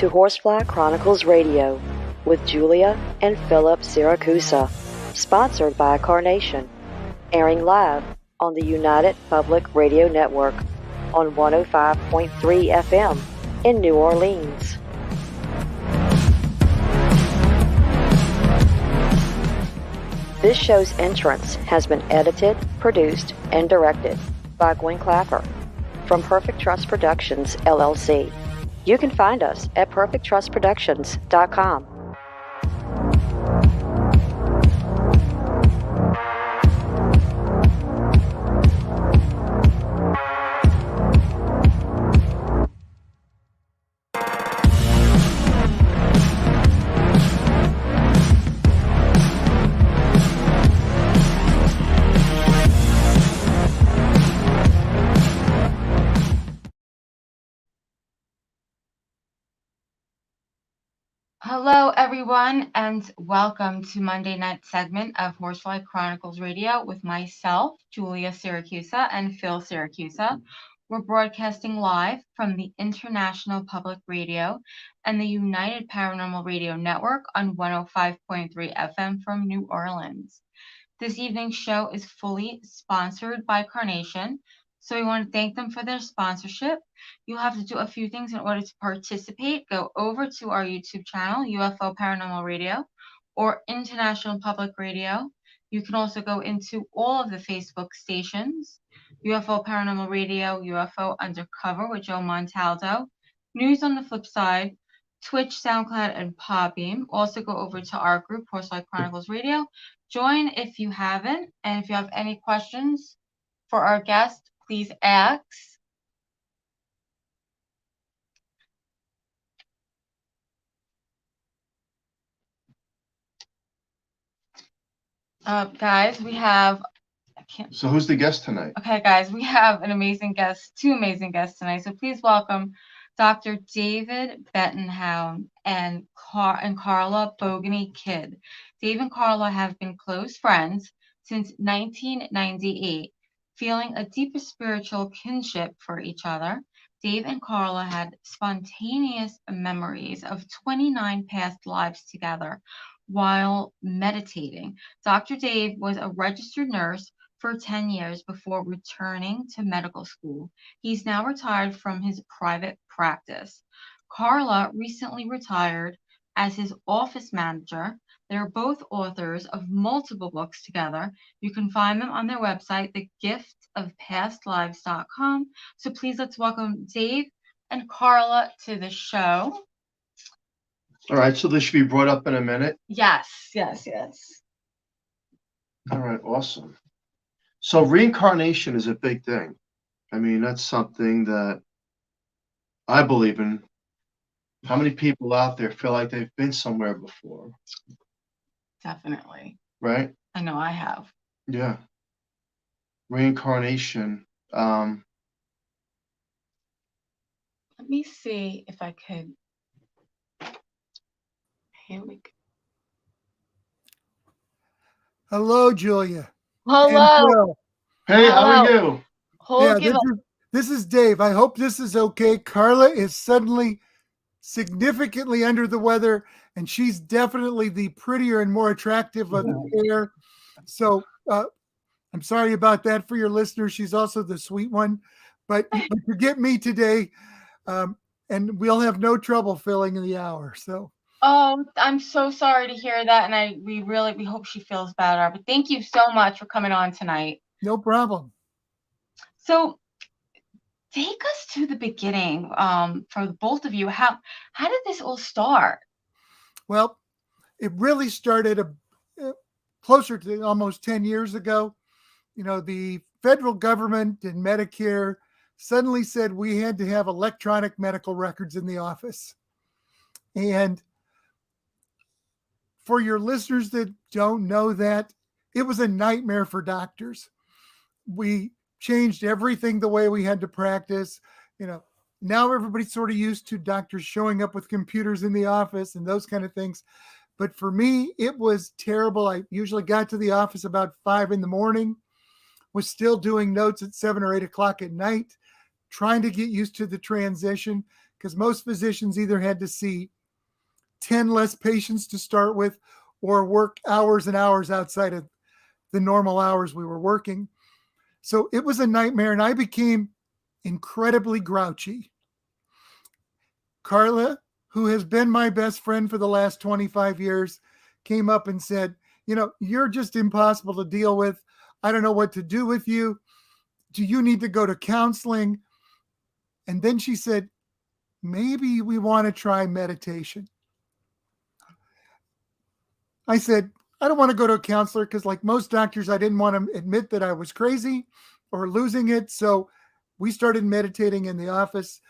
to Horsefly Chronicles Radio with Julia and Philip Siracusa, sponsored by Carnation, airing live on the United Public Radio Network on 105.3 FM in New Orleans. This show's entrance has been edited, produced, and directed by Gwen Clapper from Perfect Trust Productions, LLC. You can find us at perfecttrustproductions.com. Hello, everyone, and welcome to Monday night segment of Horsefly Chronicles Radio with myself, Julia Siracusa, and Phil Siracusa. We're broadcasting live from the International Public Radio and the United Paranormal Radio Network on 105.3 FM from New Orleans. This evening's show is fully sponsored by Carnation, so we want to thank them for their sponsorship. You'll have to do a few things in order to participate. Go over to our YouTube channel, UFO Paranormal Radio, or International Public Radio. You can also go into all of the Facebook stations, UFO Paranormal Radio, UFO Undercover with Joe Montaldo, News on the Flip Side, Twitch, SoundCloud, and Podbean. Also go over to our group, Horsefly Chronicles Radio. Join if you haven't, and if you have any questions for our guest, please ask. Guys, we have... So who's the guest tonight? Okay, guys, we have an amazing guest, two amazing guests tonight. So please welcome Dr. David Bettenhausen and Carla Bogni-Kidd. Dave and Carla have been close friends since 1998, feeling a deeper spiritual kinship for each other. Dave and Carla had spontaneous memories of 29 past lives together while meditating. Dr. Dave was a registered nurse for 10 years before returning to medical school. He's now retired from his private practice. Carla recently retired as his office manager. They're both authors of multiple books together. You can find them on their website, thegiftofpastlives.com. So please let's welcome Dave and Carla to the show. All right, so this should be brought up in a minute. Yes. All right, awesome. So reincarnation is a big thing. I mean, that's something that I believe in. How many people out there feel like they've been somewhere before? Definitely. Right? I know I have. Yeah. Reincarnation. Let me see if I could. Here we go. Hello, Julia. Hello. Hey, Hello. how are you? This is Dave. I hope this is okay. Carla is suddenly significantly under the weather, and she's definitely the prettier and more attractive of the pair. So I'm sorry about that for your listeners. She's also the sweet one. But you get me today, and we'll have no trouble filling in the hour. So. Oh, I'm so sorry to hear that, and we hope she feels better. But thank you so much for coming on tonight. No problem. So, take us to the beginning, for both of you. How did this all start? Well, it really started closer to almost 10 years ago. You know, the federal government and Medicare suddenly said we had to have electronic medical records in the office, and for your listeners that don't know that, it was a nightmare for doctors. We changed everything the way we had to practice. You know, now everybody's sort of used to doctors showing up with computers in the office and those kind of things. But for me, it was terrible. I usually got to the office about 5 a.m, was still doing notes at 7 or 8 o'clock at night, trying to get used to the transition, because most physicians either had to see 10 less patients to start with or work hours and hours outside of the normal hours we were working. So it was a nightmare, and I became incredibly grouchy. Carla, who has been my best friend for the last 25 years, came up and said, you're just impossible to deal with. I don't know what to do with you. Do you need to go to counseling? And then she said, maybe we want to try meditation. I said, I don't want to go to a counselor because, like most doctors, I didn't want to admit that I was crazy or losing it. So we started meditating in the office.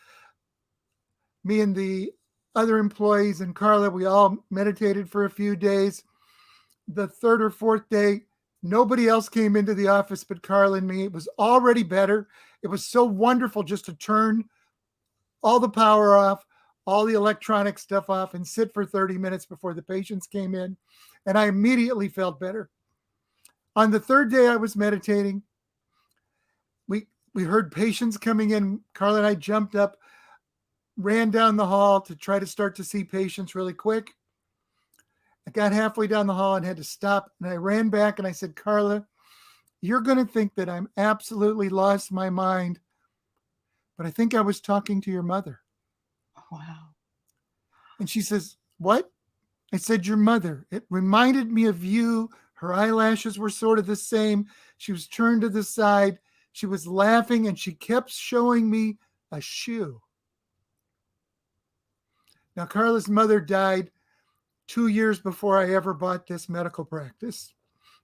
Me and the other employees and Carla, we all meditated for a few days. The third or fourth day, nobody else came into the office but Carla and me. It was already better. It was so wonderful just to turn all the power off, all the electronic stuff off, and sit for 30 minutes before the patients came in. And I immediately felt better. On the third day I was meditating, we heard patients coming in. Carla and I jumped up, ran down the hall to try to start to see patients really quick. I got halfway down the hall and had to stop. And I ran back and I said, Carla, you're going to think that I'm absolutely lost my mind, but I think I was talking to your mother. Wow. And she says, what? I said, your mother. It reminded me of you. Her eyelashes were sort of the same. She was turned to the side. She was laughing and she kept showing me a shoe. Now, Carla's mother died 2 years before I ever bought this medical practice.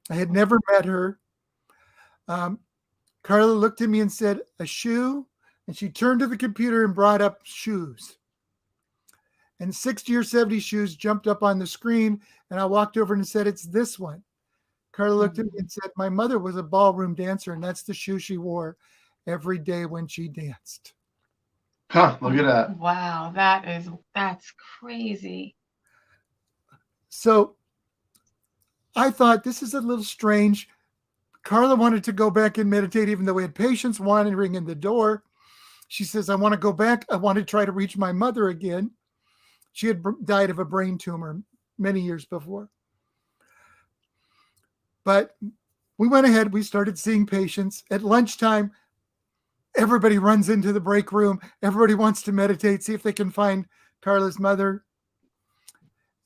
I had never met her. Carla looked at me and said, a shoe? And she turned to the computer and brought up shoes. And 60 or 70 shoes jumped up on the screen. And I walked over and said, it's this one. Carla looked at me and said, my mother was a ballroom dancer, and that's the shoe she wore every day when she danced. Huh, look at that. Wow, that's crazy. So I thought, this is a little strange. Carla wanted to go back and meditate, even though we had patients wandering in the door. She says, I want to go back. I want to try to reach my mother again. She had died of a brain tumor many years before. But we went ahead. We started seeing patients. At lunchtime, everybody runs into the break room. Everybody wants to meditate, see if they can find Carla's mother.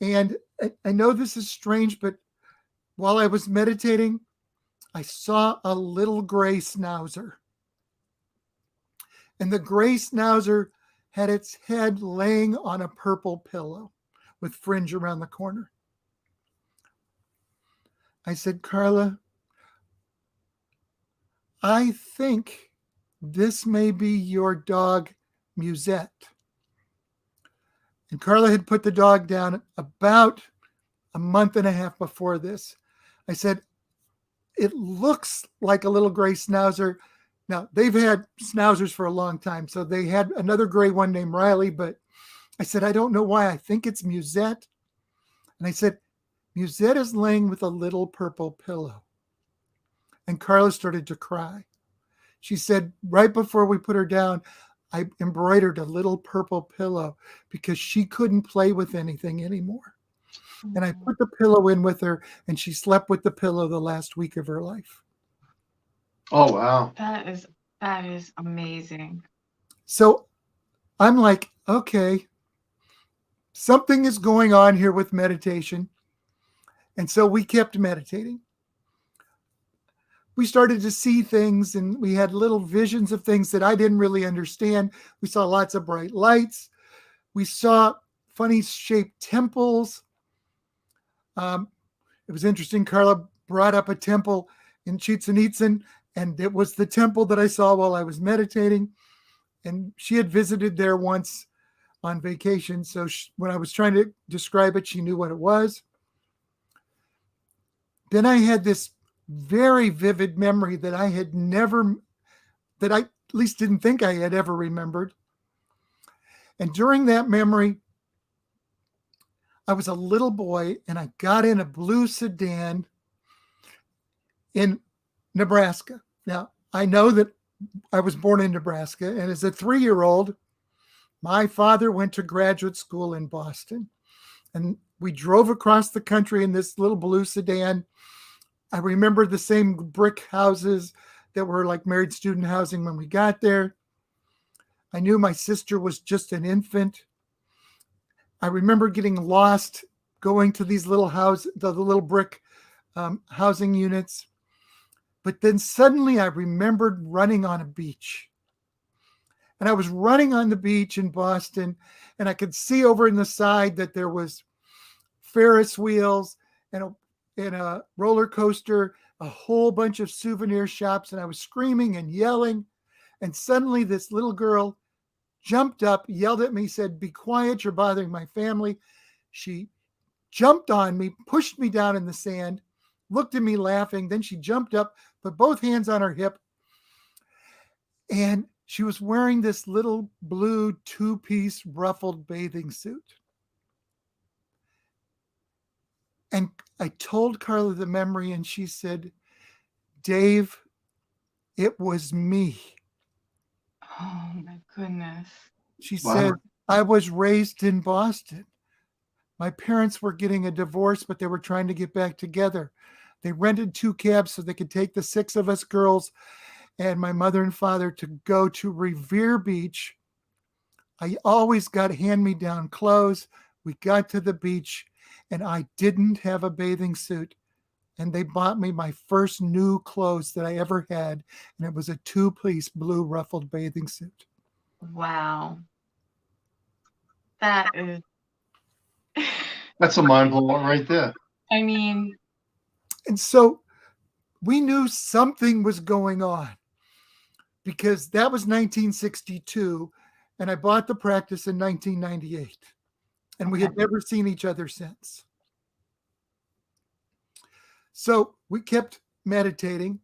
And I know this is strange, but while I was meditating, I saw a little gray schnauzer. And the gray schnauzer had its head laying on a purple pillow with fringe around the corner. I said, Carla, I think this may be your dog, Musette. And Carla had put the dog down about a month and a half before this. I said, it looks like a little gray schnauzer. Now, they've had schnauzers for a long time, so they had another gray one named Riley, but I said, I don't know why. I think it's Musette. And I said, Musette is laying with a little purple pillow. And Carla started to cry. She said, right before we put her down, I embroidered a little purple pillow because she couldn't play with anything anymore. And I put the pillow in with her, and she slept with the pillow the last week of her life. Oh, wow. That is amazing. So I'm like, okay, something is going on here with meditation. And so we kept meditating. We started to see things, and we had little visions of things that I didn't really understand. We saw lots of bright lights. We saw funny shaped temples. It was interesting. Carla brought up a temple in Chichen Itza, and it was the temple that I saw while I was meditating. And she had visited there once on vacation. So when I was trying to describe it, she knew what it was. Then I had this very vivid memory that I had never, that I at least didn't think I had ever remembered. And during that memory, I was a little boy and I got in a blue sedan in Nebraska. Now, I know that I was born in Nebraska, and as a 3-year-old, My father went to graduate school in Boston, and we drove across the country in this little blue sedan. I remember the same brick houses that were like married student housing when we got there. I knew my sister was just an infant. I remember getting lost going to these little the little brick housing units. But then suddenly I remembered running on a beach. And I was running on the beach in Boston, and I could see over in the side that there was Ferris wheels and a roller coaster, a whole bunch of souvenir shops, and I was screaming and yelling. And suddenly this little girl jumped up, yelled at me, said, "Be quiet, you're bothering my family." She jumped on me, pushed me down in the sand, looked at me laughing. Then she jumped up, put both hands on her hip, and she was wearing this little blue two-piece ruffled bathing suit. And I told Carla the memory, and she said, "Dave, it was me." Oh my goodness. She Wow. said, "I was raised in Boston. My parents were getting a divorce, but they were trying to get back together. They rented 2 cabs so they could take the 6 of us girls and my mother and father to go to Revere Beach. I always got hand-me-down clothes. We got to the beach, and I didn't have a bathing suit. And they bought me my first new clothes that I ever had, and it was a 2-piece blue ruffled bathing suit." Wow. That is. That's a mind blower right there. I mean, And so we knew something was going on, because that was 1962, and I bought the practice in 1998, and we had never seen each other since. So we kept meditating,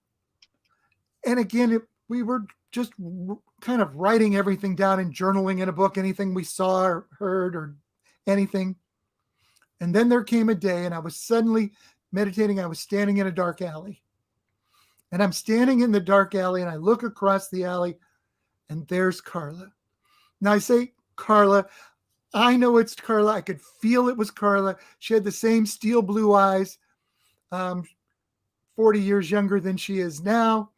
and again, we were just kind of writing everything down and journaling in a book, anything we saw or heard or anything. And then there came a day, and I was suddenly meditating. I was standing in a dark alley. And I'm standing in the dark alley, and I look across the alley, and there's Carla. Now I say Carla. I know it's Carla. I could feel it was Carla. She had the same steel blue eyes, 40 years younger than she is now.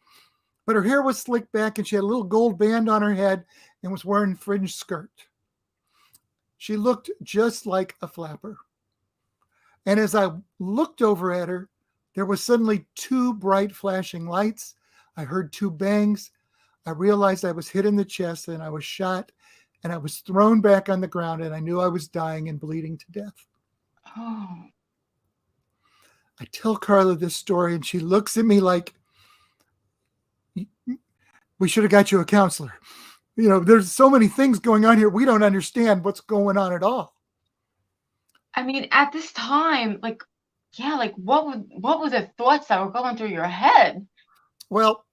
But her hair was slicked back, and she had a little gold band on her head and was wearing a fringed skirt. She looked just like a flapper. And as I looked over at her, there was suddenly 2 bright flashing lights. I heard 2 bangs. I realized I was hit in the chest, and I was shot, and I was thrown back on the ground, and I knew I was dying and bleeding to death. oh, I tell Carla this story, and she looks at me like, "We should have got you a counselor. You know, there's so many things going on here. We don't understand what's going on at all." I mean, at this time, like, yeah, like what were the thoughts that were going through your head? Well,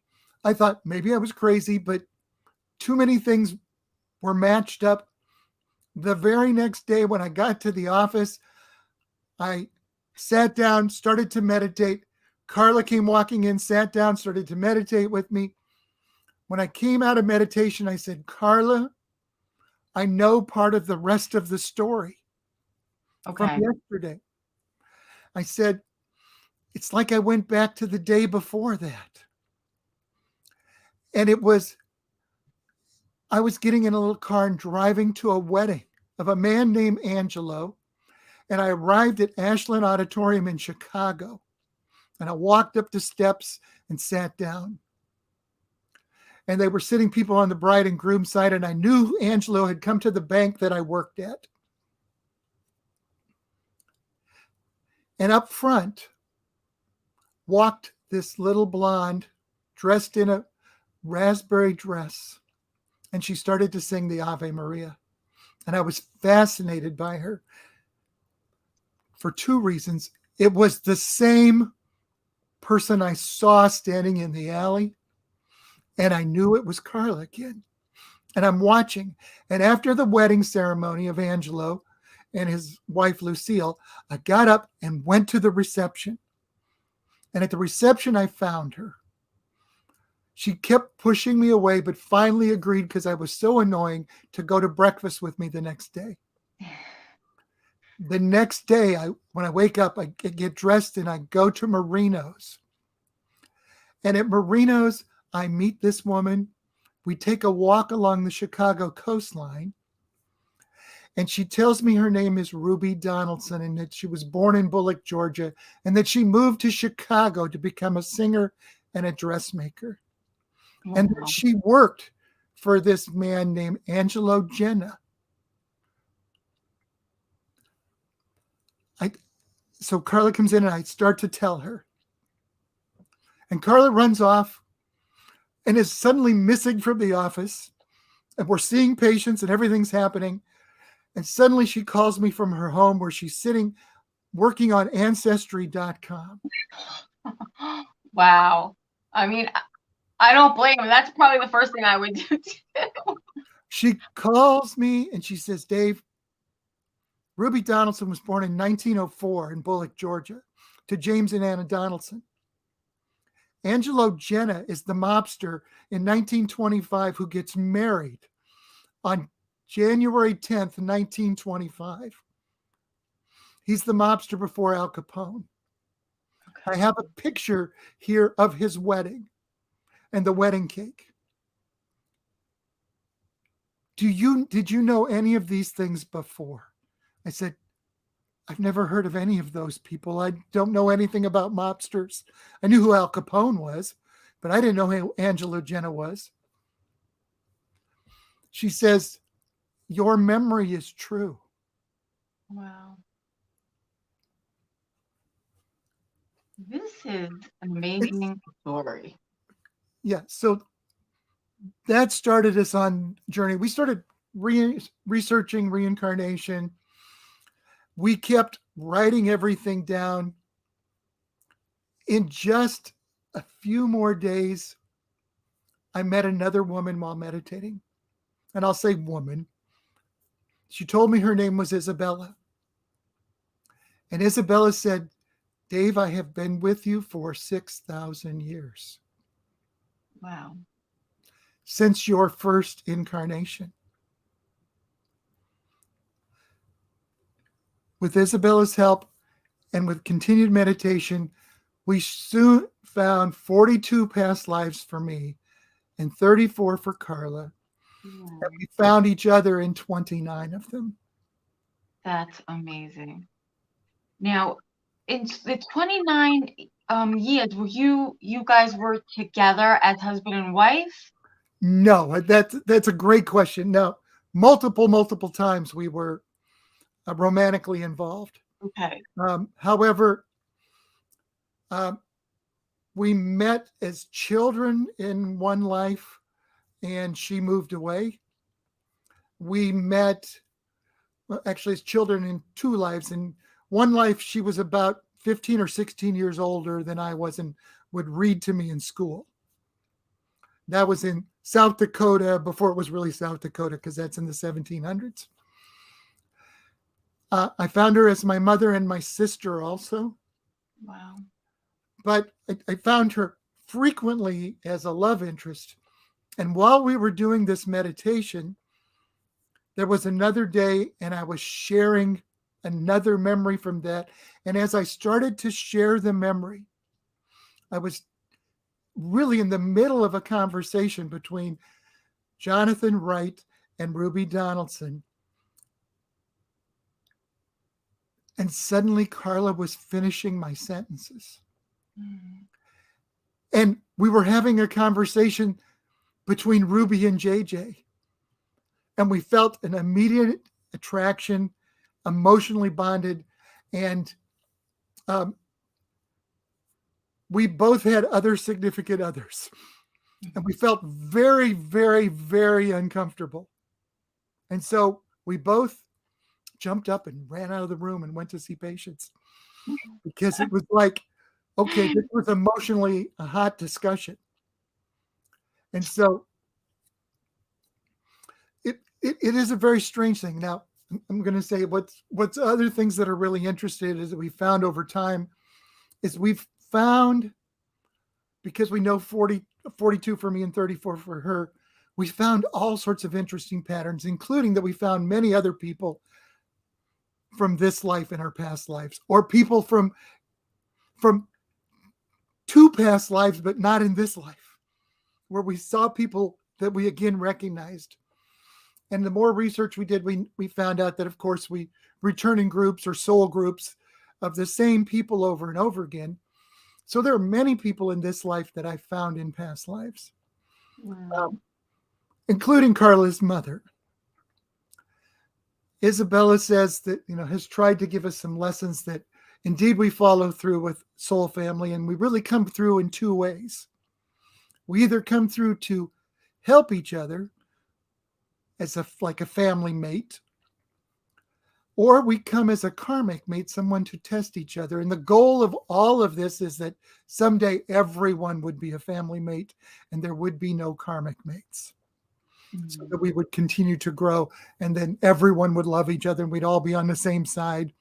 I thought maybe I was crazy, but too many things were matched up. The very next day when I got to the office, I sat down, started to meditate. Carla came walking in, sat down, started to meditate with me. When I came out of meditation, I said, "Carla, I know part of the rest of the story from Okay. yesterday." I said, "It's like I went back to the day before that." And I was getting in a little car and driving to a wedding of a man named Angelo. And I arrived at Ashland Auditorium in Chicago. And I walked up the steps and sat down. And they were sitting people on the bride and groom side. And I knew Angelo had come to the bank that I worked at. And up front walked this little blonde dressed in a raspberry dress. And she started to sing the Ave Maria. And I was fascinated by her for 2 reasons. It was the same person I saw standing in the alley, and I knew it was Carla again. And I'm watching. And after the wedding ceremony of Angelo and his wife Lucille, I got up and went to the reception. And at the reception, I found her. She kept pushing me away, but finally agreed because I was so annoying to go to breakfast with me the next day. The next day, when I wake up, I get dressed and I go to Marino's. And at Marino's, I meet this woman. We take a walk along the Chicago coastline. And she tells me her name is Ruby Donaldson and that she was born in Bullock, Georgia, and that she moved to Chicago to become a singer and a dressmaker. Wow. And that she worked for this man named Angelo Genna. So Carla comes in and I start to tell her. And Carla runs off and is suddenly missing from the office. And we're seeing patients and everything's happening. And suddenly she calls me from her home where she's sitting working on Ancestry.com. Wow. I mean, I don't blame her. That's probably the first thing I would do too. She calls me and she says, Dave, Ruby Donaldson was born in 1904 in Bullock, Georgia, to James and Anna Donaldson. Angelo Genna is the mobster in 1925 who gets married on January 10th, 1925. He's the mobster before Al Capone. Okay. I have a picture here of his wedding and the wedding cake. Did you know any of these things before? I said, I've never heard of any of those people. I don't know anything about mobsters. I knew who Al Capone was, but I didn't know who Angelo Genna was. She says, your memory is true. Wow. This is an amazing story. Yeah, so that started us on a journey. We started researching reincarnation. We kept writing everything down. In just a few more days, I met another woman while meditating. And I'll say woman. She told me her name was Isabella. And Isabella said, Dave, I have been with you for 6,000 years. Wow. Since your first incarnation. With Isabella's help and with continued meditation, we soon found 42 past lives for me and 34 for Carla. Yeah. And we found each other in 29 of them. That's amazing. Now, in the 29 years, were you guys were together as husband and wife? No, that's a great question. No, multiple times we were romantically involved. Okay. However, we met as children in one life, and she moved away. We met, actually, as children in two lives. In one life, she was about 15 or 16 years older than I was and would read to me in school. That was in South Dakota before it was really South Dakota, because that's in the 1700s. I found her as my mother and my sister also. Wow. But I found her frequently as a love interest. And while we were doing this meditation, there was another day and I was sharing another memory from that. And as I started to share the memory, I was really in the middle of a conversation between Jonathan Wright and Ruby Donaldson. And suddenly Carla was finishing my sentences. Mm-hmm. And we were having a conversation between Ruby and JJ. And we felt an immediate attraction, emotionally bonded. And we both had other significant others. And we felt very, very, very uncomfortable. And so we both jumped up and ran out of the room and went to see patients, because it was like, okay, this was emotionally a hot discussion. And so it is a very strange thing. Now, I'm going to say what's other things that are really interesting is that we found over time is we've found, because we know 42 for me and 34 for her, we found all sorts of interesting patterns, including that we found many other people from this life in our past lives, or people from two past lives, but not in this life, where we saw people that we again recognized. And the more research we did, we found out that, of course, we return in groups or soul groups of the same people over and over again. So there are many people in this life that I found in past lives, including Carla's mother. Isabella says that, has tried to give us some lessons that indeed we follow through with soul family, and we really come through in two ways. We either come through to help each other as like a family mate, or we come as a karmic mate, someone to test each other. And the goal of all of this is that someday everyone would be a family mate and there would be no karmic mates. So that we would continue to grow, and then everyone would love each other and we'd all be on the same side,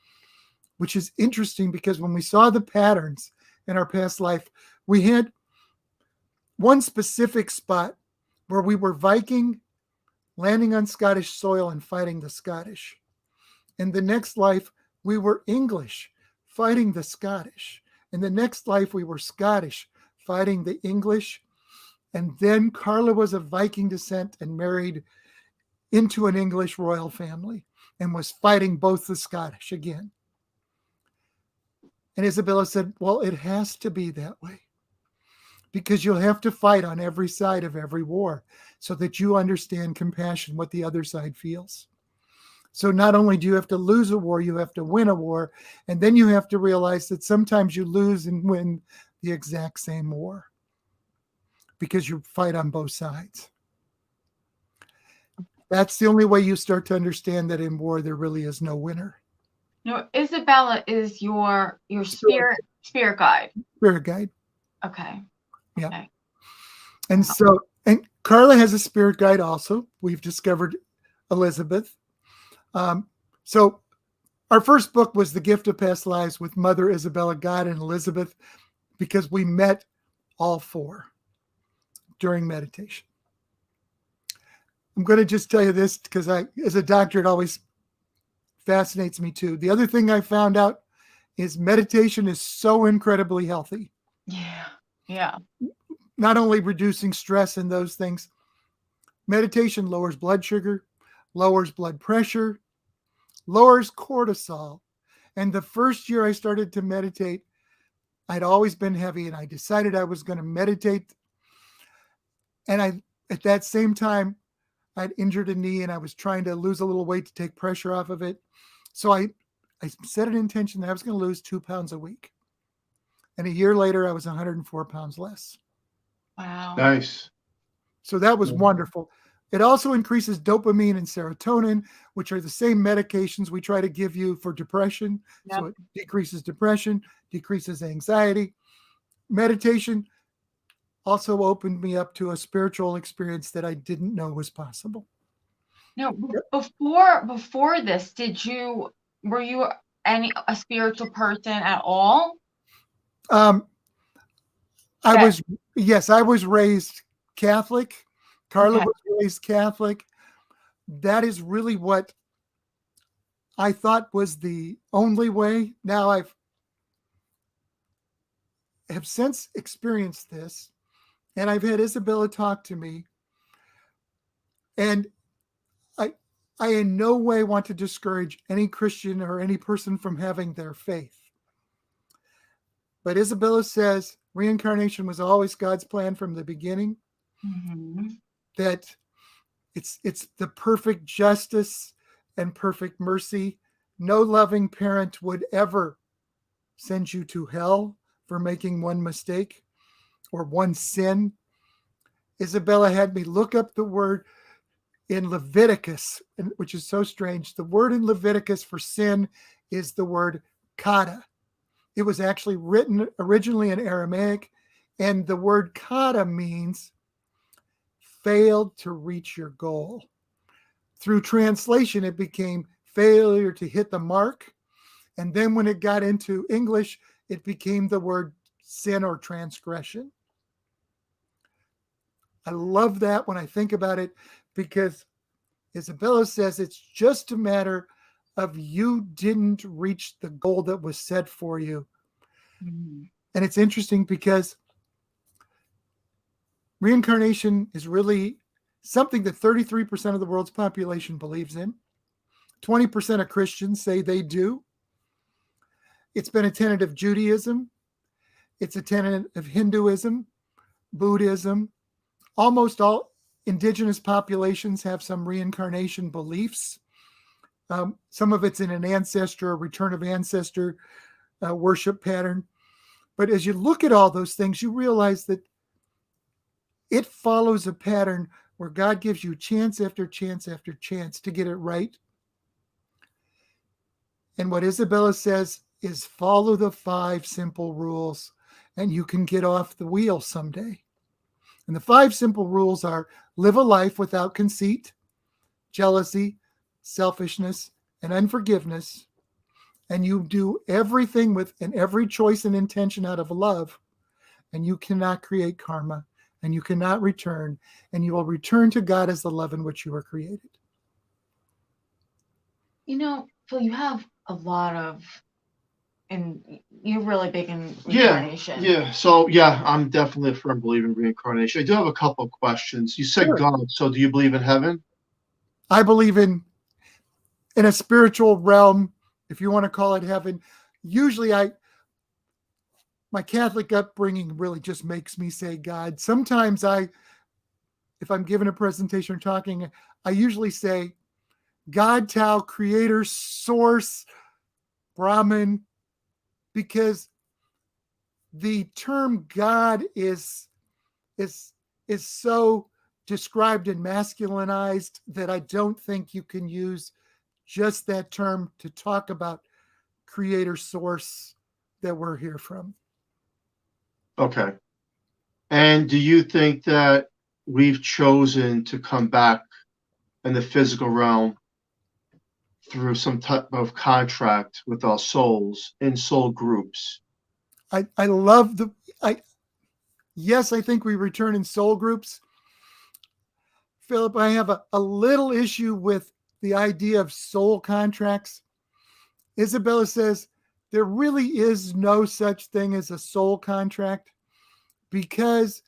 which is interesting because when we saw the patterns in our past life, we had one specific spot where we were Viking, landing on Scottish soil and fighting the Scottish. In the next life, we were English, fighting the Scottish. In the next life, we were Scottish, fighting the English. And then Carla was of Viking descent and married into an English royal family and was fighting both the Scottish again. And Isabella said, well, it has to be that way because you'll have to fight on every side of every war so that you understand compassion, what the other side feels. So not only do you have to lose a war, you have to win a war. And then you have to realize that sometimes you lose and win the exact same war because you fight on both sides. That's the only way you start to understand that in war, there really is no winner. No, Isabella is your spirit guide. Spirit guide. Okay. Yeah. Okay. And Carla has a spirit guide also. We've discovered Elizabeth. So our first book was The Gift of Past Lives with Mother Isabella God and Elizabeth, because we met all four during meditation. I'm going to just tell you this because as a doctor, it always fascinates me too. The other thing I found out is meditation is so incredibly healthy. Yeah. Yeah. Not only reducing stress and those things, meditation lowers blood sugar, lowers blood pressure, lowers cortisol. And the first year I started to meditate, I'd always been heavy and I decided I was going to meditate. And at that same time, I'd injured a knee and I was trying to lose a little weight to take pressure off of it. So I set an intention that I was going to lose 2 pounds a week. And a year later, I was 104 pounds less. Wow. Nice. So that was wonderful. It also increases dopamine and serotonin, which are the same medications we try to give you for depression. Yep. So it decreases depression, decreases anxiety. Meditation also opened me up to a spiritual experience that I didn't know was possible. Now, before this, were you a spiritual person at all? I was raised Catholic. Carla was raised Catholic. That is really what I thought was the only way. Now I have since experienced this, and I've had Isabella talk to me, and I in no way want to discourage any Christian or any person from having their faith. But Isabella says reincarnation was always God's plan from the beginning. Mm-hmm. That it's the perfect justice and perfect mercy. No loving parent would ever send you to hell for making one mistake or one sin. Isabella had me look up the word in Leviticus, which is so strange. The word in Leviticus for sin is the word kata. It was actually written originally in Aramaic, and the word kata means failed to reach your goal. Through translation, it became failure to hit the mark. And then when it got into English, it became the word sin or transgression. I love that when I think about it, because Isabella says it's just a matter of you didn't reach the goal that was set for you. Mm-hmm. And it's interesting because reincarnation is really something that 33% of the world's population believes in. 20% of Christians say they do. It's been a tenet of Judaism. It's a tenet of Hinduism, Buddhism. Almost all indigenous populations have some reincarnation beliefs. Some of it's in an ancestor, a return of ancestor worship pattern. But as you look at all those things, you realize that it follows a pattern where God gives you chance after chance after chance to get it right. And what Isabella says is follow the 5 simple rules and you can get off the wheel someday. And the 5 simple rules are: live a life without conceit, jealousy, selfishness, and unforgiveness. And you do everything with and every choice and intention out of love. And you cannot create karma, and you cannot return, and you will return to God as the love in which you were created. You know, Phil, you have a lot of, and you're really big in Yeah, reincarnation. yeah. So yeah, I'm definitely a firm believer in reincarnation. I do have a couple of questions. You said Sure. God, so do you believe in heaven? I believe in a spiritual realm, if you want to call it heaven. Usually my Catholic upbringing really just makes me say God. Sometimes if I'm giving a presentation or talking, I usually say God, Tao, creator, source, Brahman, because the term God is so described and masculinized that I don't think you can use just that term to talk about creator source that we're here from. Okay. And do you think that we've chosen to come back in the physical realm through some type of contract with our souls in soul groups? I love yes, I think we return in soul groups. Philip, I have a little issue with the idea of soul contracts. Isabella says there really is no such thing as a soul contract because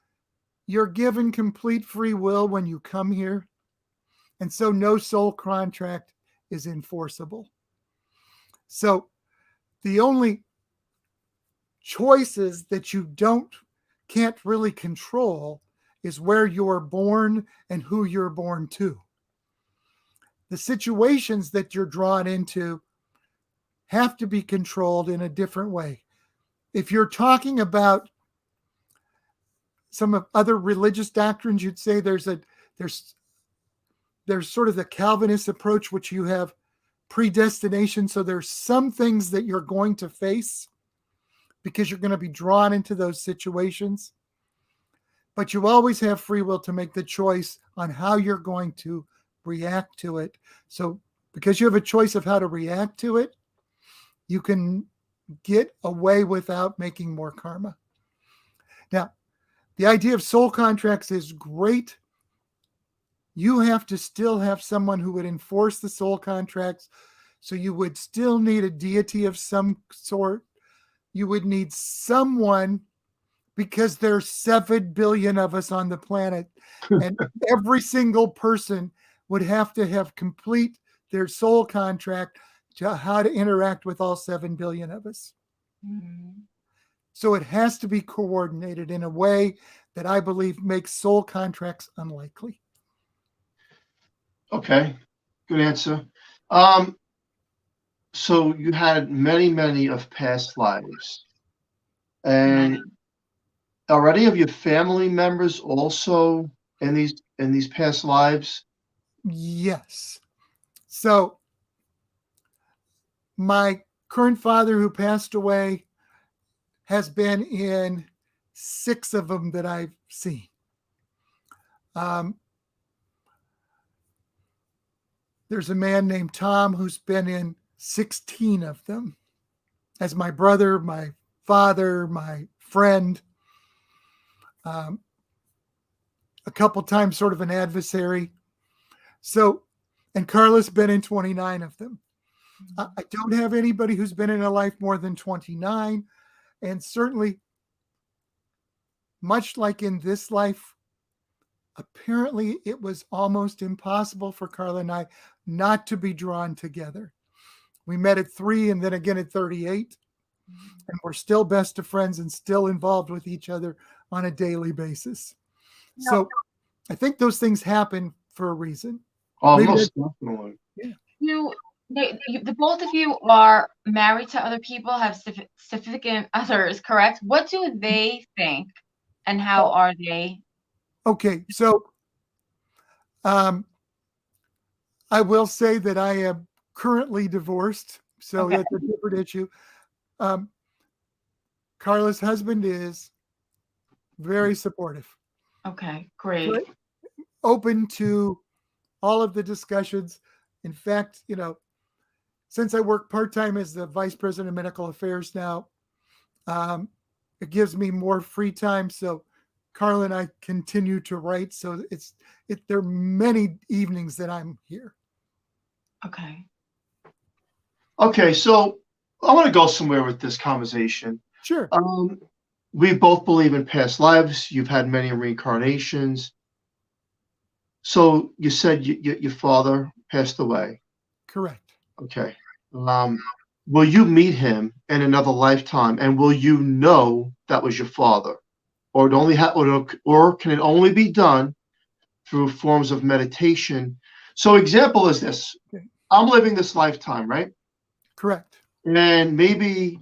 you're given complete free will when you come here. And so no soul contract is enforceable. So the only choices that you can't really control is where you're born and who you're born to. The situations that you're drawn into have to be controlled in a different way. If you're talking about some of other religious doctrines, you'd say there's sort of the Calvinist approach, which you have predestination. So there's some things that you're going to face because you're going to be drawn into those situations. But you always have free will to make the choice on how you're going to react to it. So because you have a choice of how to react to it, you can get away without making more karma. Now, the idea of soul contracts is great. You have to still have someone who would enforce the soul contracts. So you would still need a deity of some sort. You would need someone, because there's 7 billion of us on the planet, and every single person would have to have complete their soul contract to how to interact with all 7 billion of us. Mm-hmm. So it has to be coordinated in a way that I believe makes soul contracts unlikely. Okay, good answer. So you had many of past lives. And are any of your family members also in these past lives? Yes. So my current father, who passed away, has been in 6 of them that I've seen. There's a man named Tom who's been in 16 of them as my brother, my father, my friend. A a couple times sort of an adversary. So, and Carla's been in 29 of them. I don't have anybody who's been in a life more than 29. And certainly, much like in this life, apparently it was almost impossible for Carla and I not to be drawn together. We met at 3 and then again at 38. And we're still best of friends and still involved with each other on a daily basis. No. So I think those things happen for a reason. Oh, Maybe most definitely. The both of you are married to other people, have significant others, correct? What do they think, and how are they? Okay, so I will say that I am currently divorced, so that's a different issue. Carla's husband is very supportive. Okay, great. Open to all of the discussions. In fact, since I work part-time as the vice president of medical affairs now, it gives me more free time. So Carla and I continue to write. So there are many evenings that I'm here. Okay, so I want to go somewhere with this conversation. Sure. We both believe in past lives. You've had many reincarnations. So you said your father passed away. Correct. Okay. Will you meet him in another lifetime, and will you know that was your father, or can it only be done through forms of meditation? So, example is this: I'm living this lifetime, right? Correct. And maybe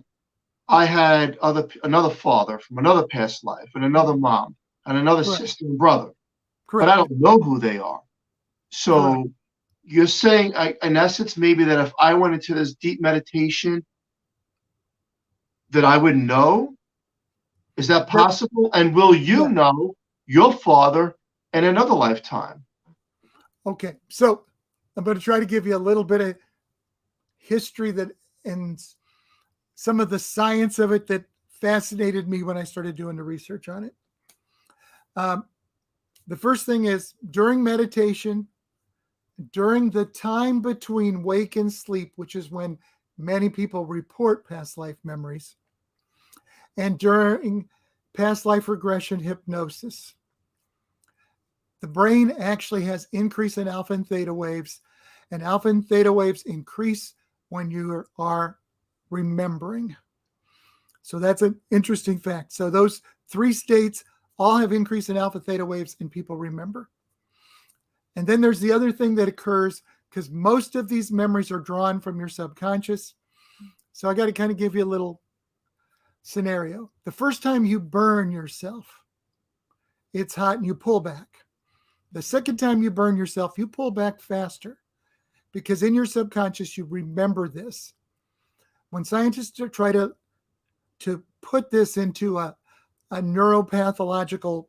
I had another father from another past life, and another mom, and another sister and brother. Correct. But I don't know who they are. So you're saying, in essence, maybe that if I went into this deep meditation, that I would know? Is that possible? And will you know your father in another lifetime? Okay, so I'm going to try to give you a little bit of history and some of the science of it that fascinated me when I started doing the research on it. The first thing is, during meditation, during the time between wake and sleep, which is when many people report past life memories, and during past life regression hypnosis, the brain actually has increase in alpha and theta waves, and alpha and theta waves increase when you are remembering. So that's an interesting fact. So those 3 states all have increase in alpha theta waves and people remember. And then there's the other thing that occurs, because most of these memories are drawn from your subconscious. So I got to kind of give you a little scenario. The first time you burn yourself, it's hot and you pull back. The second time you burn yourself, you pull back faster, because in your subconscious, you remember this. When scientists try to put this into a neuropathological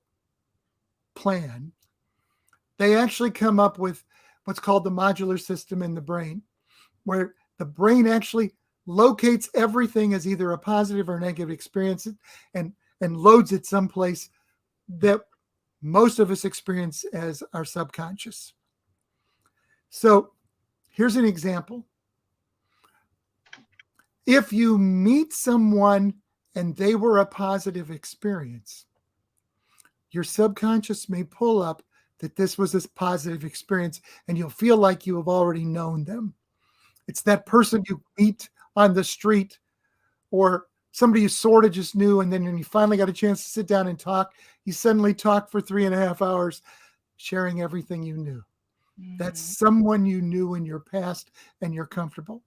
plan, they actually come up with what's called the modular system in the brain, where the brain actually locates everything as either a positive or negative experience and loads it someplace that most of us experience as our subconscious. So here's an example. If you meet someone and they were a positive experience, your subconscious may pull up that this was a positive experience, and you'll feel like you have already known them. It's that person you meet on the street, or somebody you sort of just knew, and then when you finally got a chance to sit down and talk, you suddenly talk for 3.5 hours, sharing everything you knew. Mm-hmm. That's someone you knew in your past, and you're comfortable.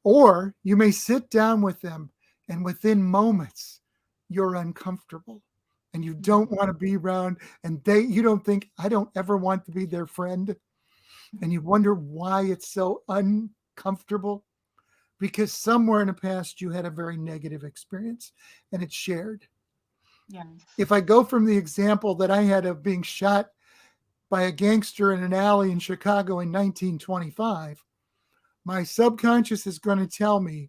Or you may sit down with them, and within moments, you're uncomfortable. And you don't want to be around, and you don't think, I don't ever want to be their friend. And you wonder why it's so uncomfortable, because somewhere in the past you had a very negative experience and it's shared. Yes. If I go from the example that I had of being shot by a gangster in an alley in Chicago in 1925, my subconscious is going to tell me,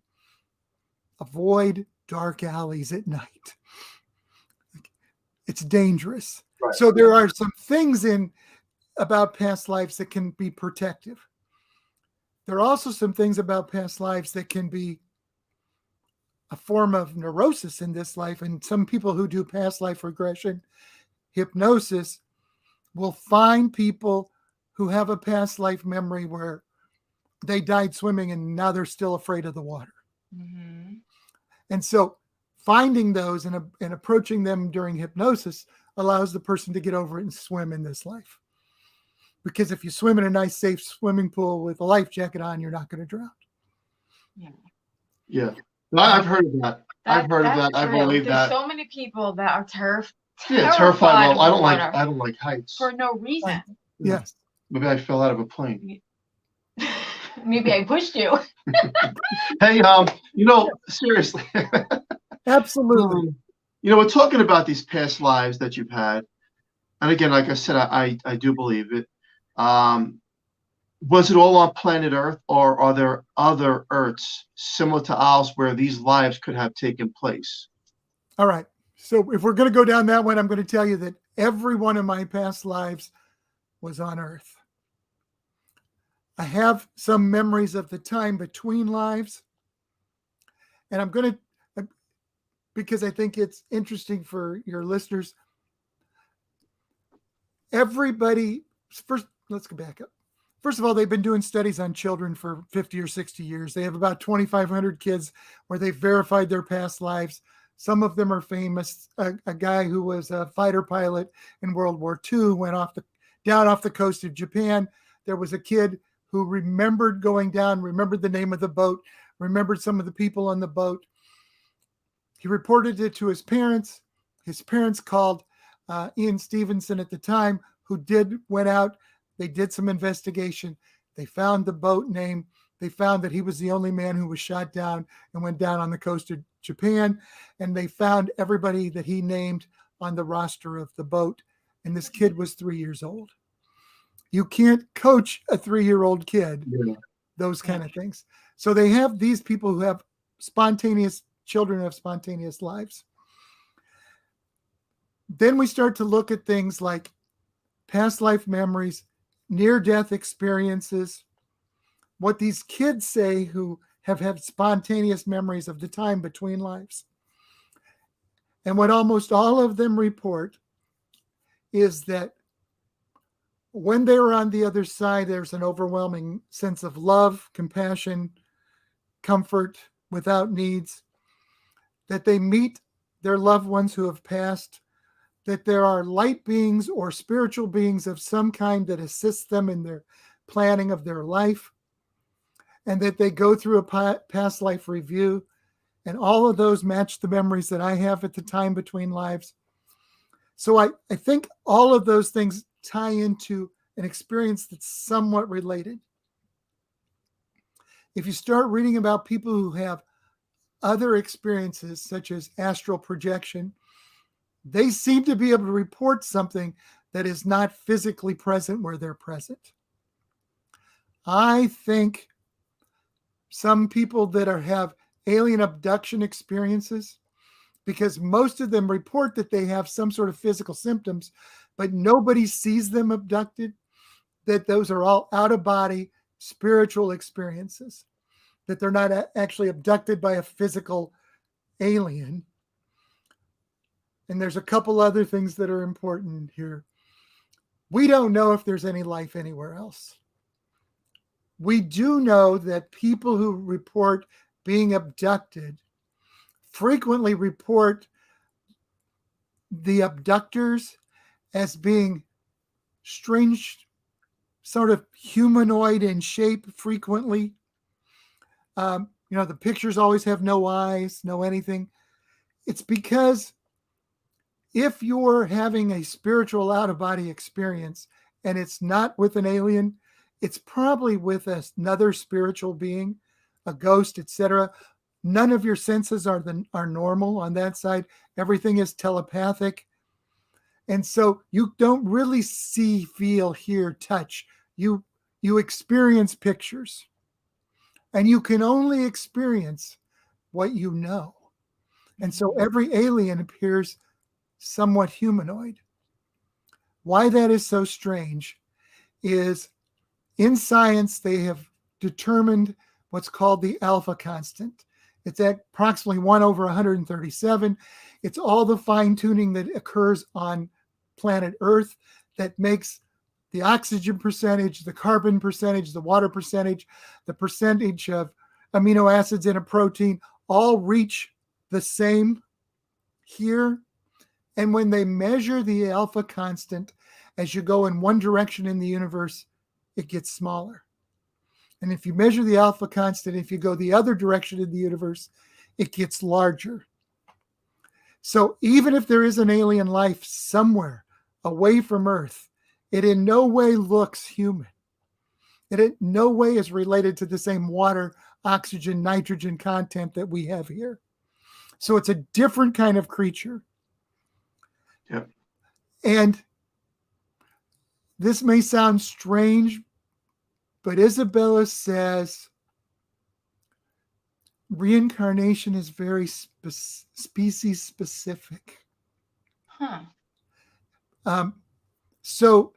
avoid dark alleys at night. it's dangerous. Right. So there are some things about past lives that can be protective. There are also some things about past lives that can be a form of neurosis in this life. And some people who do past life regression hypnosis will find people who have a past life memory where they died swimming and now they're still afraid of the water. Mm-hmm. And so finding those and approaching them during hypnosis allows the person to get over it and swim in this life. Because if you swim in a nice, safe swimming pool with a life jacket on, you're not going to drown. Yeah. No, I've heard of that. I've heard of that. I believe There's that. so many people that are terrified. Yeah, terrified. Well, of I don't like heights. for no reason. Yes. Maybe I fell out of a plane. Maybe I pushed you. Hey, seriously. Absolutely. We're talking about these past lives that you've had. And again, like I said, I do believe it. Was it all on planet Earth, or are there other Earths similar to ours where these lives could have taken place? All right. So if we're going to go down that one, I'm going to tell you that every one of my past lives was on Earth. I have some memories of the time between lives. And I'm going to, because I think it's interesting for your listeners, everybody, first, let's go back up. First of all, they've been doing studies on children for 50 or 60 years. They have about 2,500 kids where they've verified their past lives. Some of them are famous. A guy who was a fighter pilot in World War II went down off the coast of Japan. There was a kid who remembered going down, remembered the name of the boat, remembered some of the people on the boat. He reported it to his parents. His parents called Ian Stevenson at the time, who went out. They did some investigation. They found the boat name. They found that he was the only man who was shot down and went down on the coast of Japan. And they found everybody that he named on the roster of the boat. And this kid was 3 years old. You can't coach a 3-year-old kid, those kind of things. So they have these people who have children have spontaneous lives. Then we start to look at things like past life memories, near-death experiences, what these kids say who have had spontaneous memories of the time between lives. And what almost all of them report is that when they were on the other side, there's an overwhelming sense of love, compassion, comfort, without needs, that they meet their loved ones who have passed, that there are light beings or spiritual beings of some kind that assist them in their planning of their life, and that they go through a past life review, and all of those match the memories that I have at the time between lives. So I think all of those things tie into an experience that's somewhat related. If you start reading about people who have other experiences, such as astral projection, they seem to be able to report something that is not physically present where they're present. I think some people that have alien abduction experiences, because most of them report that they have some sort of physical symptoms, but nobody sees them abducted, that those are all out-of-body spiritual experiences, that they're not actually abducted by a physical alien. And there's a couple other things that are important here. We don't know if there's any life anywhere else. We do know that people who report being abducted frequently report the abductors as being strange, sort of humanoid in shape frequently. The pictures always have no eyes, no anything. It's because if you're having a spiritual out-of-body experience and it's not with an alien, it's probably with another spiritual being, a ghost, etc. None of your senses are normal on that side. Everything is telepathic. And so you don't really see, feel, hear, touch. You experience pictures. And you can only experience what you know. And so every alien appears somewhat humanoid. Why that is so strange is in science, they have determined what's called the alpha constant. It's at approximately 1 over 137. It's all the fine tuning that occurs on planet Earth that makes the oxygen percentage, the carbon percentage, the water percentage, the percentage of amino acids in a protein all reach the same here. And when they measure the alpha constant, as you go in one direction in the universe, it gets smaller. And if you measure the alpha constant, if you go the other direction in the universe, it gets larger. So even if there is an alien life somewhere away from Earth, it in no way looks human. It in no way is related to the same water, oxygen, nitrogen content that we have here. So it's a different kind of creature. Yep. And this may sound strange, but Isabella says reincarnation is very species specific. So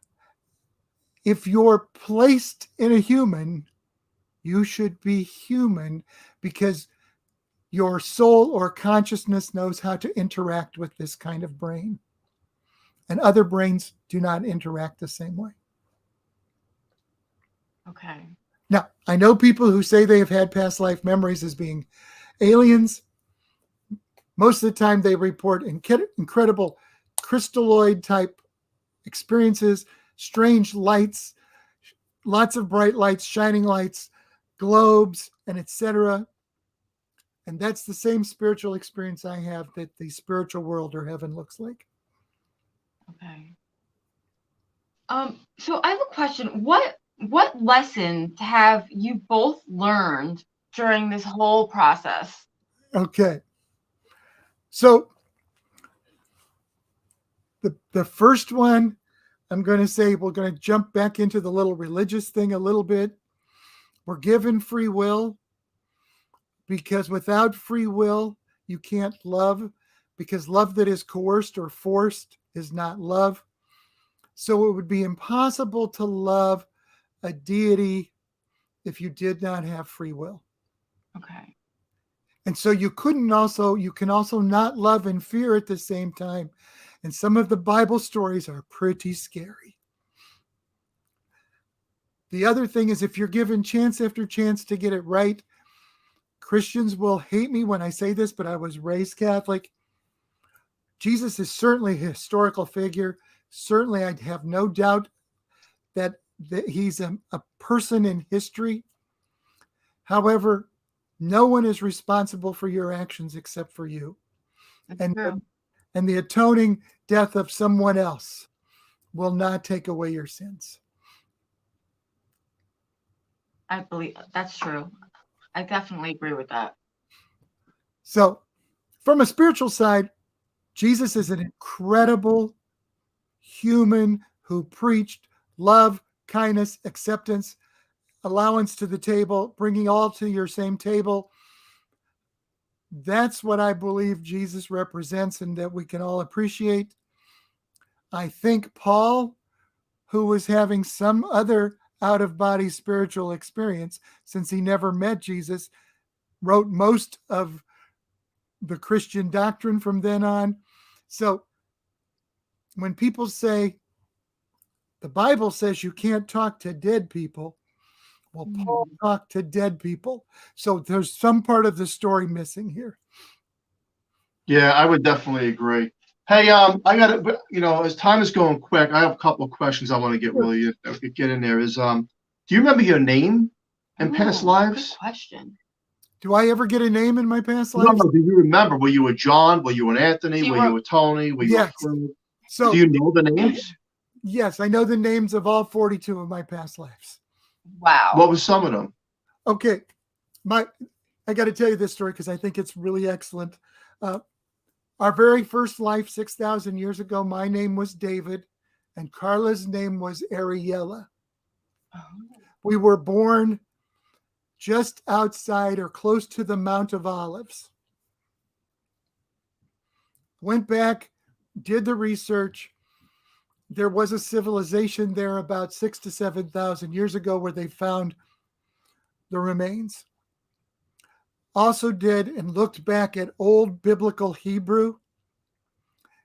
if you're placed in a human, you should be human because your soul or consciousness knows how to interact with this kind of brain. And other brains do not interact the same way. Okay. Now, I know people who say they have had past life memories as being aliens. Most of the time they report incredible crystalloid type experiences, strange lights, lots of bright lights, shining lights, globes, and etc. And that's the same spiritual experience I have that the spiritual world or heaven looks like. Okay. So I have a question. What lessons have you both learned during this whole process? Okay. So the first one, I'm going to say we're going to jump back into the little religious thing a little bit. We're given free will because without free will, you can't love, because love that is coerced or forced is not love. So it would be impossible to love a deity if you did not have free will. Okay. And so you can also not love and fear at the same time. And some of the Bible stories are pretty scary. The other thing is, if you're given chance after chance to get it right, Christians will hate me when I say this, but I was raised Catholic. Jesus is certainly a historical figure. Certainly, I'd have no doubt that he's a person in history. However, no one is responsible for your actions except for you. That's true. And the atoning death of someone else will not take away your sins. I believe that's true. I definitely agree with that. So, from a spiritual side, Jesus is an incredible human who preached love, kindness, acceptance, allowance to the table, bringing all to your same table. That's what I believe Jesus represents and that we can all appreciate. I think Paul, who was having some other out-of-body spiritual experience since he never met Jesus, wrote most of the Christian doctrine from then on. So when people say, the Bible says you can't talk to dead people, well, Paul talked to dead people. So there's some part of the story missing here. Yeah, I would definitely agree. Hey, I got it. As time is going quick, I have a couple of questions I want to get in there. Do you remember your name in past lives? Good question. Do I ever get a name in my past lives? No, do you remember? Were you a John? Were you an Anthony? Were you a Tony? Were you a Fred? So, do you know the names? Yes, I know the names of all 42 of my past lives. Wow. What was some of them? Okay. I got to tell you this story because I think it's really excellent. Our very first life 6,000 years ago, my name was David and Carla's name was Ariella. Oh. We were born just outside or close to the Mount of Olives. Went back did the research. There was a civilization there about 6,000 to 7,000 years ago where they found the remains. Also did and looked back at old biblical Hebrew.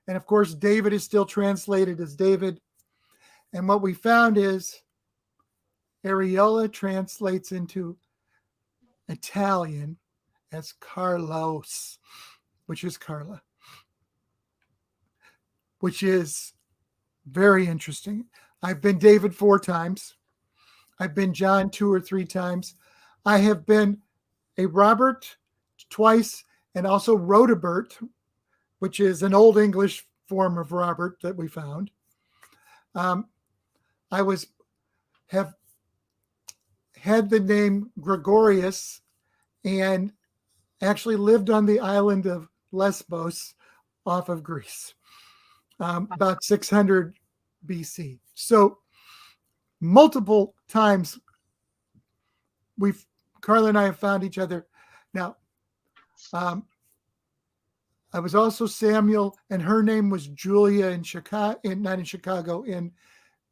And of course, David is still translated as David. And what we found is Ariella translates into Italian as Carlos, which is Carla, which is very interesting. I've been David 4 times. I've been John 2 or 3 times. I have been a Robert twice, and also Rodebert, which is an Old English form of Robert that we found. I have had the name Gregorius and actually lived on the island of Lesbos off of Greece, about 600 BC. So multiple times Carla and I have found each other. Now, I was also Samuel, and her name was Julia in Chicago, not in Chicago, in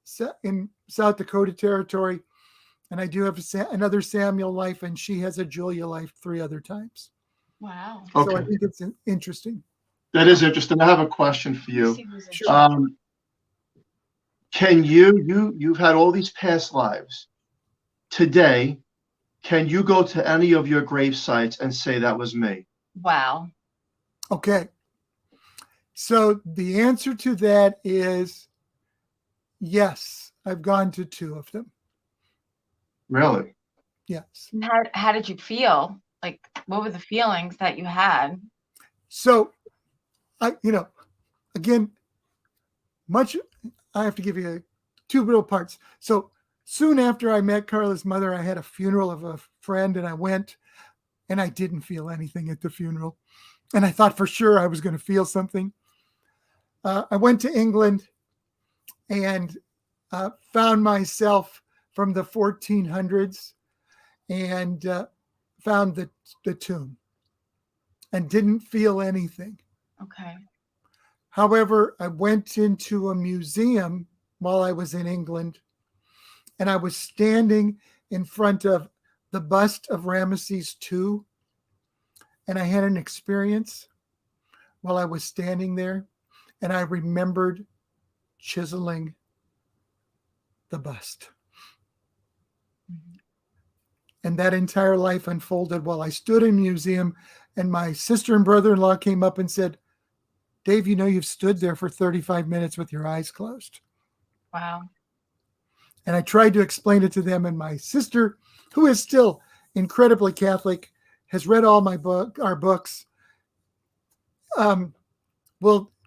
South Dakota Territory. And I do have another Samuel life, and she has a Julia life 3 other times. Wow. Okay. So I think it's interesting. That is interesting. I have a question for you. Sure. Can you've had all these past lives. Today, can you go to any of your grave sites and say that was me? Wow. Okay. So the answer to that is yes. I've gone to 2 of them. Really? Yes. How did you feel? Like, what were the feelings that you had? So, again, I have to give you 2 little parts. So soon after I met Carla's mother, I had a funeral of a friend, and I went, and I didn't feel anything at the funeral. And I thought for sure I was going to feel something. I went to England and found myself from the 1400s and found the tomb and didn't feel anything. Okay. However, I went into a museum while I was in England, and I was standing in front of the bust of Ramesses II, and I had an experience while I was standing there, and I remembered chiseling the bust. Mm-hmm. And that entire life unfolded while I stood in a museum, and my sister and brother-in-law came up and said, Dave, you've stood there for 35 minutes with your eyes closed. Wow. And I tried to explain it to them, and my sister, who is still incredibly Catholic, has read all our books,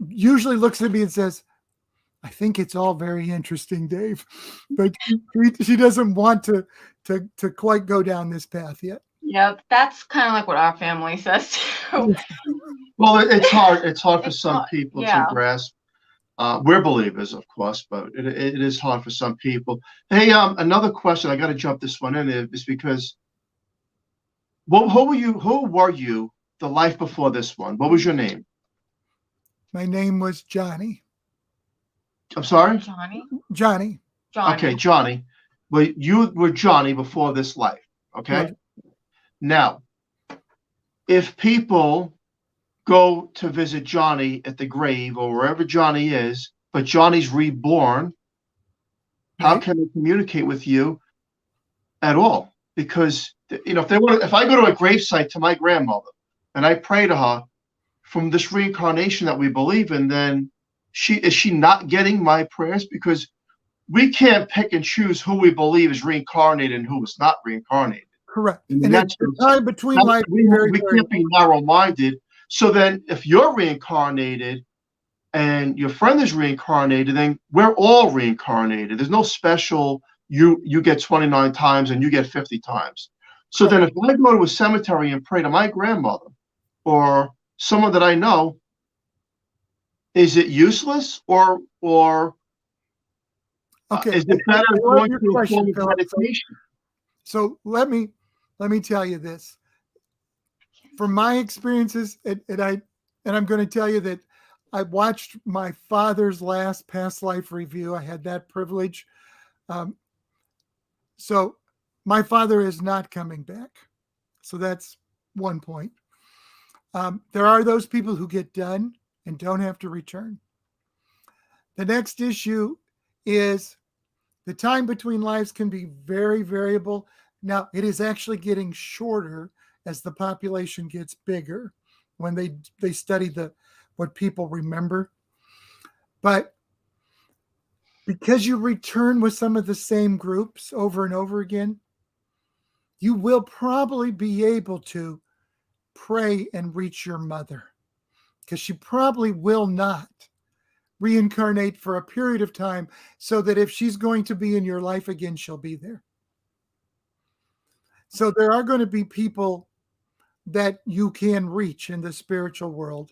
usually looks at me and says, I think it's all very interesting, Dave, but she doesn't want to quite go down this path yet. Yep, that's kind of like what our family says too. Well, it's hard. It's hard for some people yeah. to grasp. We're believers, of course, but it is hard for some people. Hey, another question. I got to jump this one in is because, who were you the life before this one? What was your name? My name was Johnny. I'm sorry? Johnny. Okay, Johnny. Well, you were Johnny before this life, okay? Right. Now, if people go to visit Johnny at the grave or wherever Johnny is, but Johnny's reborn, how can they communicate with you at all? Because, if I go to a gravesite to my grandmother and I pray to her from this reincarnation that we believe in, then is she not getting my prayers? Because we can't pick and choose who we believe is reincarnated and who is not reincarnated. Correct. And that's the time between life. We can't be narrow-minded. So then if you're reincarnated and your friend is reincarnated, then we're all reincarnated. There's no special you get 29 times and you get 50 times. So then if I go to a cemetery and pray to my grandmother or someone that I know, is it useless or is it better going to a form of meditation? So let me tell you this. From my experiences, and I'm going to tell you that I watched my father's last past life review. I had that privilege. So my father is not coming back. So that's one point. There are those people who get done and don't have to return. The next issue is the time between lives can be very variable. Now, it is actually getting shorter as the population gets bigger when they study what people remember. But because you return with some of the same groups over and over again, you will probably be able to pray and reach your mother, because she probably will not reincarnate for a period of time, so that if she's going to be in your life again, she'll be there. So there are going to be people that you can reach in the spiritual world.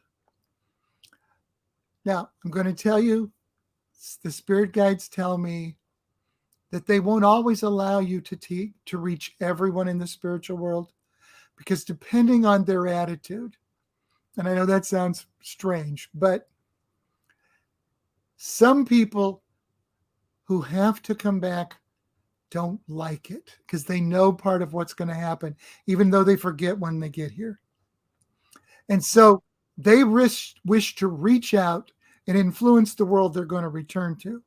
Now, I'm going to tell you, the spirit guides tell me that they won't always allow you to reach everyone in the spiritual world, because depending on their attitude, and I know that sounds strange, but some people who have to come back don't like it, because they know part of what's going to happen, even though they forget when they get here. And so they wish to reach out and influence the world they're going to return to.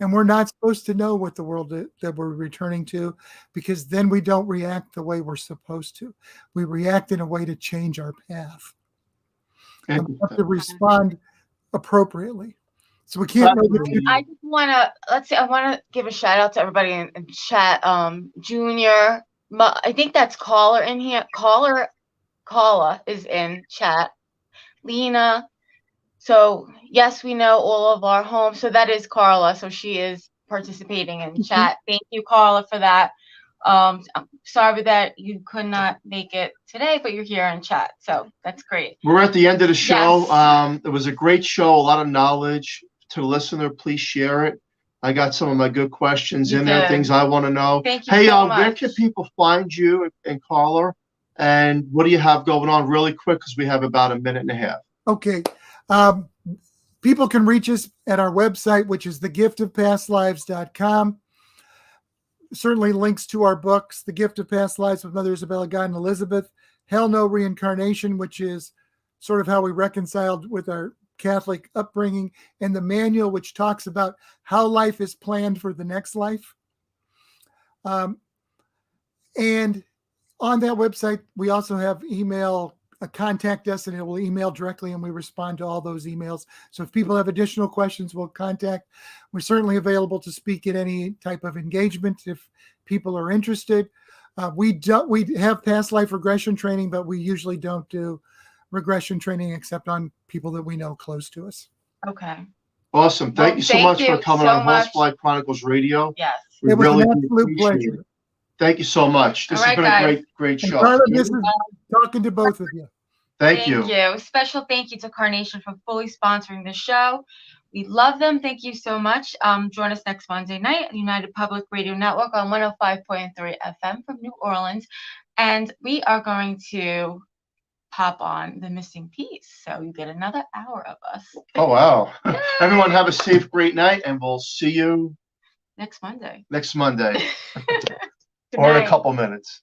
And we're not supposed to know what the world that we're returning to, because then we don't react the way we're supposed to. We react in a way to change our path. And we have to respond appropriately. So we can't know the future. I just want to, I want to give a shout out to everybody in chat. Junior, I think that's Caller in here. Carla is in chat. Lena. So yes, we know all of our homes. So that is Carla. So she is participating in chat. Thank you, Carla, for that. I'm sorry that you could not make it today, but you're here in chat. So that's great. We're at the end of the show. Yes. It was a great show, a lot of knowledge. To the listener, please share it. I got some of my good questions in there, things I want to know. Thank you so much. Where can people find you and Carla? And what do you have going on really quick, because we have about a minute and a half. Okay. People can reach us at our website, which is thegiftofpastlives.com. Certainly links to our books, The Gift of Past Lives with Mother Isabella, God, and Elizabeth, Hell No Reincarnation, which is sort of how we reconciled with our Catholic upbringing, and the manual, which talks about how life is planned for the next life. And on that website, we also have email. Contact us, and it will email directly, and we respond to all those emails. So if people have additional questions, we'll contact. We're certainly available to speak at any type of engagement if people are interested. We have past life regression training, but we usually don't do regression training except on people that we know close to us. Okay. Awesome. Thank you so much for coming on Horsefly Chronicles Radio. Yes. It was an absolute pleasure. It. Thank you so much. This has been a great show. Carla, this is talking to both of you. Thank you. Special thank you to Carnation for fully sponsoring the show. We love them. Thank you so much. Join us next Monday night at United Public Radio Network on 105.3 FM from New Orleans. And we are going to pop on The Missing Piece. So you get another hour of us. Oh, wow. Everyone have a safe, great night, and we'll see you next Monday. Or in a couple minutes.